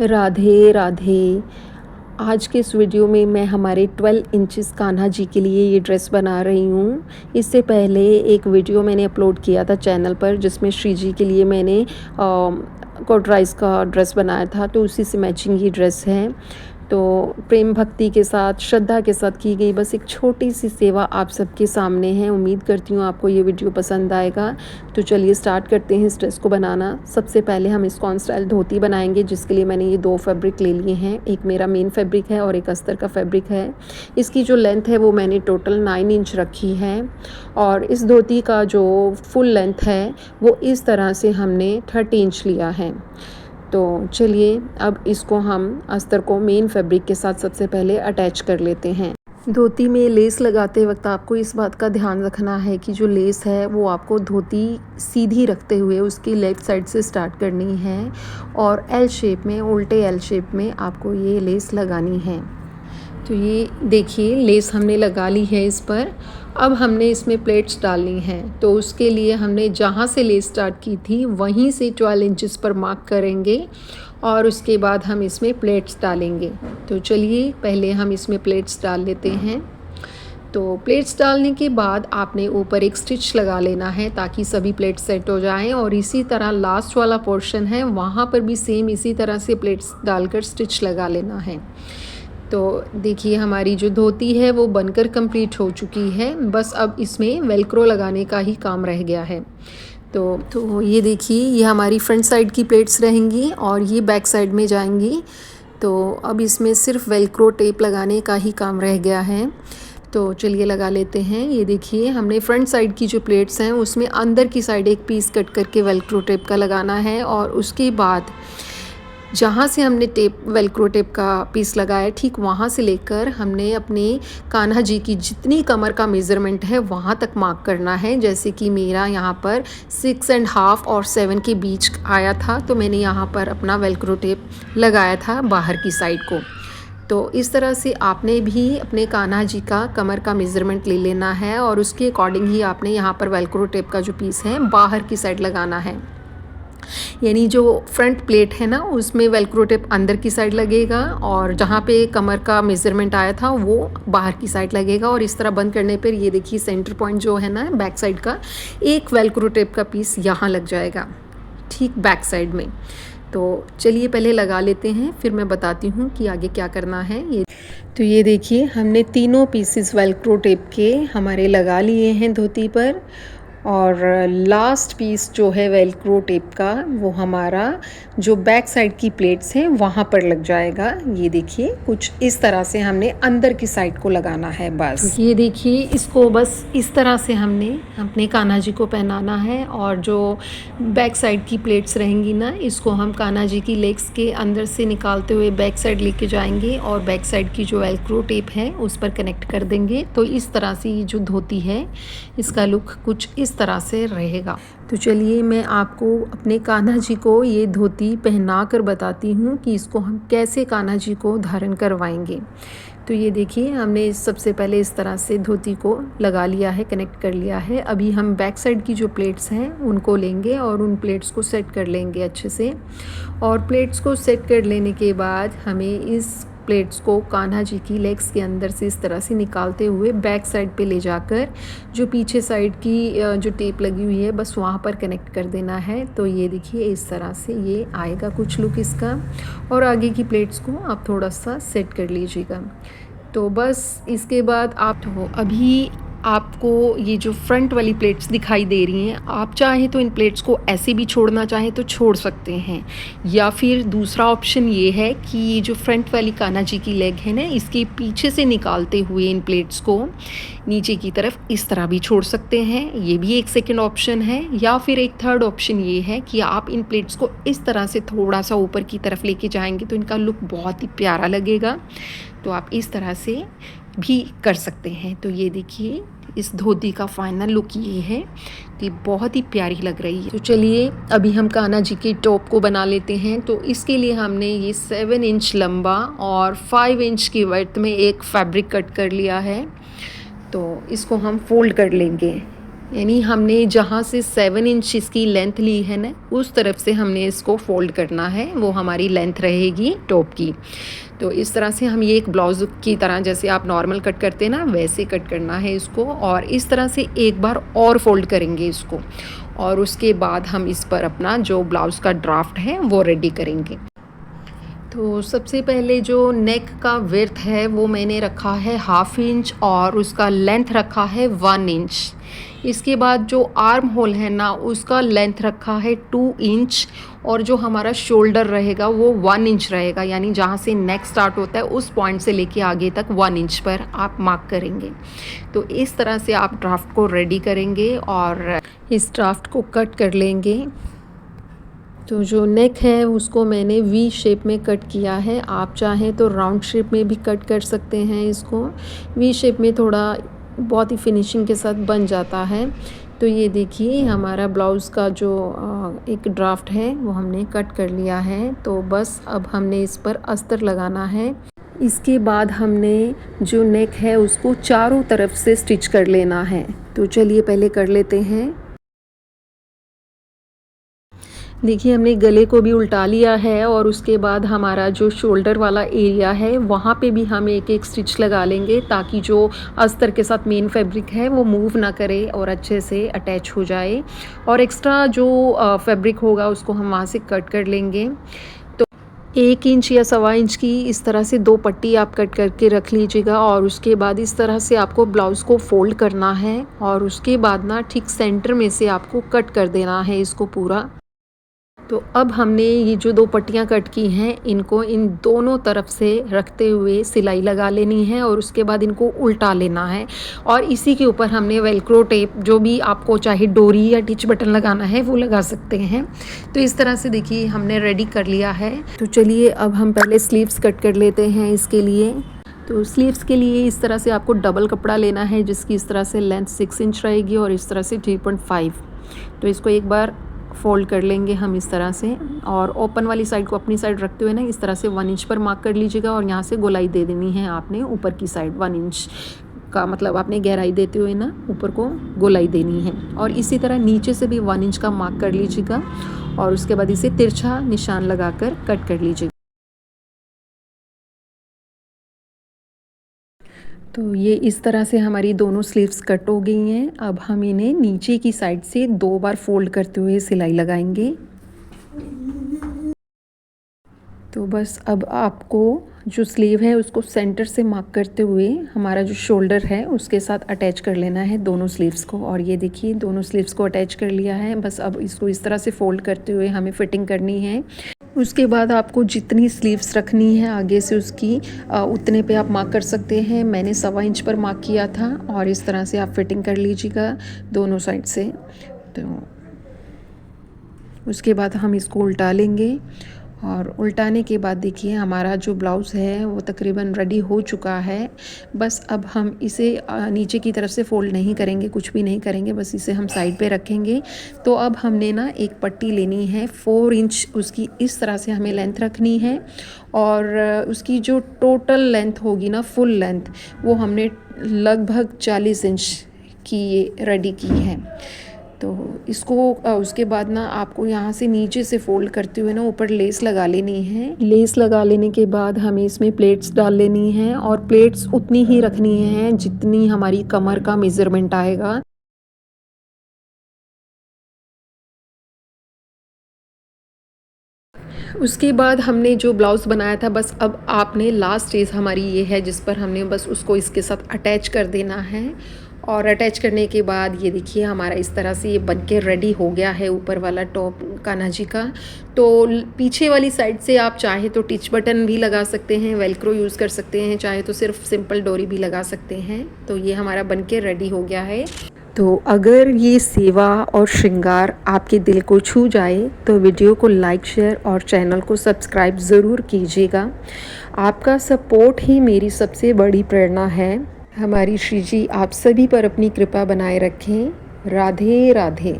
राधे राधे। आज के इस वीडियो में मैं हमारे 12 इंचेस कान्हा जी के लिए ये ड्रेस बना रही हूँ। इससे पहले एक वीडियो मैंने अपलोड किया था चैनल पर जिसमें श्री जी के लिए मैंने कोटराइज़ का ड्रेस बनाया था, तो उसी से मैचिंग ही ड्रेस है। तो प्रेम भक्ति के साथ, श्रद्धा के साथ की गई बस एक छोटी सी सेवा आप सबके सामने है। उम्मीद करती हूँ आपको ये वीडियो पसंद आएगा। तो चलिए स्टार्ट करते हैं इस ड्रेस को बनाना। सबसे पहले हम इस्कॉन स्टाइल धोती बनाएंगे, जिसके लिए मैंने ये 2 फैब्रिक ले लिए हैं। एक मेरा मेन फैब्रिक है और एक अस्तर का फैब्रिक है। इसकी जो लेंथ है वो मैंने टोटल 9 इंच रखी है और इस धोती का जो फुल लेंथ है वो इस तरह से हमने 30 इंच लिया है। तो चलिए अब इसको हम अस्तर को मेन फैब्रिक के साथ सबसे पहले अटैच कर लेते हैं। धोती में लेस लगाते वक्त आपको इस बात का ध्यान रखना है कि जो लेस है वो आपको धोती सीधी रखते हुए उसकी लेफ़्ट साइड से स्टार्ट करनी है और एल शेप में, उल्टे एल शेप में आपको ये लेस लगानी है। तो ये देखिए लेस हमने लगा ली है इस पर। अब हमने इसमें प्लेट्स डालनी हैं, तो उसके लिए हमने जहाँ से लेस स्टार्ट की थी वहीं से 12 इंचेस पर मार्क करेंगे और उसके बाद हम इसमें प्लेट्स डालेंगे। तो चलिए पहले हम इसमें प्लेट्स डाल लेते हैं। तो प्लेट्स डालने के बाद आपने ऊपर एक स्टिच लगा लेना है ताकि सभी प्लेट्स सेट हो जाएं और इसी तरह लास्ट वाला पोर्शन है वहाँ पर भी सेम इसी तरह से प्लेट्स डालकर स्टिच लगा लेना है। तो देखिए हमारी जो धोती है वो बनकर कंप्लीट हो चुकी है, बस अब इसमें वेलक्रो लगाने का ही काम रह गया है। तो ये देखिए ये हमारी फ्रंट साइड की प्लेट्स रहेंगी और ये बैक साइड में जाएंगी। तो अब इसमें सिर्फ वेलक्रो टेप लगाने का ही काम रह गया है। तो चलिए लगा लेते हैं। ये देखिए हमने फ्रंट साइड की जो प्लेट्स हैं उसमें अंदर की साइड एक पीस कट करके वेलक्रो टेप का लगाना है और उसके बाद जहाँ से हमने वेलक्रो टेप का पीस लगाया ठीक वहाँ से लेकर हमने अपने कान्हा जी की जितनी कमर का मेज़रमेंट है वहाँ तक मार्क करना है। जैसे कि मेरा यहाँ पर 6.5 और 7 के बीच आया था, तो मैंने यहाँ पर अपना वेलक्रो टेप लगाया था बाहर की साइड को। तो इस तरह से आपने भी अपने कान्हा जी का कमर का मेज़रमेंट ले लेना है और उसके अकॉर्डिंग ही आपने यहाँ पर वेलक्रो टेप का जो पीस है बाहर की साइड लगाना है। यानी जो फ्रंट प्लेट है ना उसमें वेलक्रो टेप अंदर की साइड लगेगा और जहाँ पे कमर का मेज़रमेंट आया था वो बाहर की साइड लगेगा। और इस तरह बंद करने पर ये देखिए सेंटर पॉइंट जो है ना बैक साइड का, एक वेलक्रो टेप का पीस यहाँ लग जाएगा ठीक बैक साइड में। तो चलिए पहले लगा लेते हैं, फिर मैं बताती हूँ कि आगे क्या करना है। तो ये देखिए हमने तीनों पीसेस वेलक्रो टेप के हमारे लगा लिए हैं धोती पर और लास्ट पीस जो है वेलक्रो टेप का वो हमारा जो बैक साइड की प्लेट्स हैं वहाँ पर लग जाएगा। ये देखिए कुछ इस तरह से हमने अंदर की साइड को लगाना है। बस ये देखिए इसको बस इस तरह से हमने अपने कान्हा जी को पहनाना है और जो बैक साइड की प्लेट्स रहेंगी ना इसको हम कान्हा जी की लेग्स के अंदर से निकालते हुए बैक साइड लेके जाएंगे और बैक साइड की जो वेलक्रो टेप है उस पर कनेक्ट कर देंगे। तो इस तरह से ये जो धोती है इसका लुक कुछ इस तरह से रहेगा। तो चलिए मैं आपको अपने कान्हा जी को ये धोती पहना कर बताती हूँ कि इसको हम कैसे कान्हा जी को धारण करवाएंगे। तो ये देखिए हमने सबसे पहले इस तरह से धोती को लगा लिया है, कनेक्ट कर लिया है। अभी हम बैक साइड की जो प्लेट्स हैं उनको लेंगे और उन प्लेट्स को सेट कर लेंगे अच्छे से। और प्लेट्स को सेट कर लेने के बाद हमें इस प्लेट्स को कान्हा जी की लेग्स के अंदर से इस तरह से निकालते हुए बैक साइड पे ले जाकर जो पीछे साइड की जो टेप लगी हुई है बस वहाँ पर कनेक्ट कर देना है। तो ये देखिए इस तरह से ये आएगा कुछ लुक इसका। और आगे की प्लेट्स को आप थोड़ा सा सेट कर लीजिएगा। तो बस इसके बाद आप अभी आपको ये जो फ्रंट वाली प्लेट्स दिखाई दे रही हैं, आप चाहें तो इन प्लेट्स को ऐसे भी छोड़ना चाहें तो छोड़ सकते हैं, या फिर दूसरा ऑप्शन ये है कि ये जो फ्रंट वाली कान्हा जी की लेग है ना इसके पीछे से निकालते हुए इन प्लेट्स को नीचे की तरफ इस तरह भी छोड़ सकते हैं। ये भी एक सेकंड ऑप्शन है। या फिर एक थर्ड ऑप्शन ये है कि आप इन प्लेट्स को इस तरह से थोड़ा सा ऊपर की तरफ लेके जाएंगे तो इनका लुक बहुत ही प्यारा लगेगा। तो आप इस तरह से भी कर सकते हैं। तो ये देखिए इस धोती का फाइनल लुक ये है कि बहुत ही प्यारी लग रही है। तो चलिए अभी हम कान्हा जी के टॉप को बना लेते हैं। तो इसके लिए हमने ये 7 इंच लंबा और 5 इंच की वर्थ में एक फैब्रिक कट कर लिया है। तो इसको हम फोल्ड कर लेंगे। यानी हमने जहाँ से 7 इंच इसकी लेंथ ली है ना, उस तरफ से हमने इसको फ़ोल्ड करना है, वो हमारी लेंथ रहेगी टॉप की। तो इस तरह से हम ये एक ब्लाउज़ की तरह जैसे आप नॉर्मल कट करते हैं ना, वैसे कट करना है इसको, और इस तरह से एक बार और फ़ोल्ड करेंगे इसको, और उसके बाद हम इस पर अपना जो ब्लाउज़ का ड्राफ्ट है वो रेडी करेंगे। तो सबसे पहले जो नेक का विड्थ है वो मैंने रखा है 1/2 इंच और उसका लेंथ रखा है 1 इंच। इसके बाद जो आर्म होल है ना, उसका लेंथ रखा है 2 इंच, और जो हमारा शोल्डर रहेगा वो 1 इंच रहेगा, यानी जहाँ से नेक स्टार्ट होता है उस पॉइंट से लेके आगे तक 1 इंच पर आप मार्क करेंगे। तो इस तरह से आप ड्राफ्ट को रेडी करेंगे और इस ड्राफ्ट को कट कर लेंगे। तो जो नेक है उसको मैंने वी शेप में कट किया है, आप चाहें तो राउंड शेप में भी कट कर सकते हैं इसको। वी शेप में थोड़ा बहुत ही फिनिशिंग के साथ बन जाता है। तो ये देखिए हमारा ब्लाउज़ का जो एक ड्राफ्ट है वो हमने कट कर लिया है। तो बस अब हमने इस पर अस्तर लगाना है। इसके बाद हमने जो नेक है उसको चारों तरफ से स्टिच कर लेना है। तो चलिए पहले कर लेते हैं। देखिए हमने गले को भी उल्टा लिया है, और उसके बाद हमारा जो शोल्डर वाला एरिया है वहाँ पे भी हम एक एक स्टिच लगा लेंगे, ताकि जो अस्तर के साथ मेन फैब्रिक है वो मूव ना करे और अच्छे से अटैच हो जाए। और एक्स्ट्रा जो फैब्रिक होगा उसको हम वहाँ से कट कर लेंगे। तो 1 इंच या 1.25 इंच की इस तरह से 2 पट्टी आप कट करके रख लीजिएगा, और उसके बाद इस तरह से आपको ब्लाउज़ को फोल्ड करना है, और उसके बाद ना ठीक सेंटर में से आपको कट कर देना है इसको पूरा। तो अब हमने ये जो 2 पट्टियाँ कट की हैं इनको इन दोनों तरफ से रखते हुए सिलाई लगा लेनी है, और उसके बाद इनको उल्टा लेना है, और इसी के ऊपर हमने वेलक्रो टेप, जो भी आपको चाहे डोरी या टिच बटन लगाना है वो लगा सकते हैं। तो इस तरह से देखिए हमने रेडी कर लिया है। तो चलिए अब हम पहले स्लीव्स कट कर लेते हैं इसके लिए। तो स्लीव्स के लिए इस तरह से आपको डबल कपड़ा लेना है, जिसकी इस तरह से लेंथ 6 इंच रहेगी और इस तरह से 3.5। तो इसको एक बार फोल्ड कर लेंगे हम इस तरह से, और ओपन वाली साइड को अपनी साइड रखते हुए ना इस तरह से 1 इंच पर मार्क कर लीजिएगा, और यहाँ से गोलाई दे देनी है आपने ऊपर की साइड। 1 इंच का मतलब आपने गहराई देते हुए ना ऊपर को गोलाई देनी है, और इसी तरह नीचे से भी 1 इंच का मार्क कर लीजिएगा, और उसके बाद इसे तिरछा निशान लगाकर कट कर लीजिएगा। तो ये इस तरह से हमारी दोनों स्लीव्स कट हो गई हैं। अब हम इन्हें नीचे की साइड से 2 बार फोल्ड करते हुए सिलाई लगाएंगे। तो बस अब आपको जो स्लीव है उसको सेंटर से मार्क करते हुए हमारा जो शोल्डर है उसके साथ अटैच कर लेना है दोनों स्लीव्स को, और ये देखिए दोनों स्लीव्स को अटैच कर लिया है। बस अब इसको इस तरह से फोल्ड करते हुए हमें फिटिंग करनी है। उसके बाद आपको जितनी स्लीव्स रखनी है आगे से उसकी उतने पे आप मार्क कर सकते हैं। मैंने 1.25 इंच पर मार्क किया था, और इस तरह से आप फिटिंग कर लीजिएगा दोनों साइड से। तो उसके बाद हम इसको उल्टा लेंगे, और उल्टाने के बाद देखिए हमारा जो ब्लाउज़ है वो तकरीबन रेडी हो चुका है। बस अब हम इसे नीचे की तरफ से फ़ोल्ड नहीं करेंगे, कुछ भी नहीं करेंगे, बस इसे हम साइड पे रखेंगे। तो अब हमने ना एक पट्टी लेनी है 4 इंच, उसकी इस तरह से हमें लेंथ रखनी है, और उसकी जो टोटल लेंथ होगी ना, फुल लेंथ, वो हमने लगभग 40 इंच की रेडी की है। तो इसको उसके बाद ना आपको यहाँ से नीचे से फोल्ड करते हुए ना ऊपर लेस लगा लेनी है। लेस लगा लेने के बाद हमें इसमें प्लेट्स डाल लेनी है, और प्लेट्स उतनी ही रखनी है जितनी हमारी कमर का मेज़रमेंट आएगा। उसके बाद हमने जो ब्लाउज़ बनाया था, बस अब आपने लास्ट स्टेज हमारी ये है जिस पर हमने बस उसको इसके साथ अटैच कर देना है, और अटैच करने के बाद ये देखिए हमारा इस तरह से ये बन के रेडी हो गया है ऊपर वाला टॉप कान्हा जी का। तो पीछे वाली साइड से आप चाहे तो टिच बटन भी लगा सकते हैं, वेलक्रो यूज़ कर सकते हैं, चाहे तो सिर्फ सिंपल डोरी भी लगा सकते हैं। तो ये हमारा बन के रेडी हो गया है। तो अगर ये सेवा और श्रृंगार आपके दिल को छू जाए तो वीडियो को लाइक, शेयर और चैनल को सब्सक्राइब ज़रूर कीजिएगा। आपका सपोर्ट ही मेरी सबसे बड़ी प्रेरणा है। हमारी श्री जी आप सभी पर अपनी कृपा बनाए रखें। राधे राधे।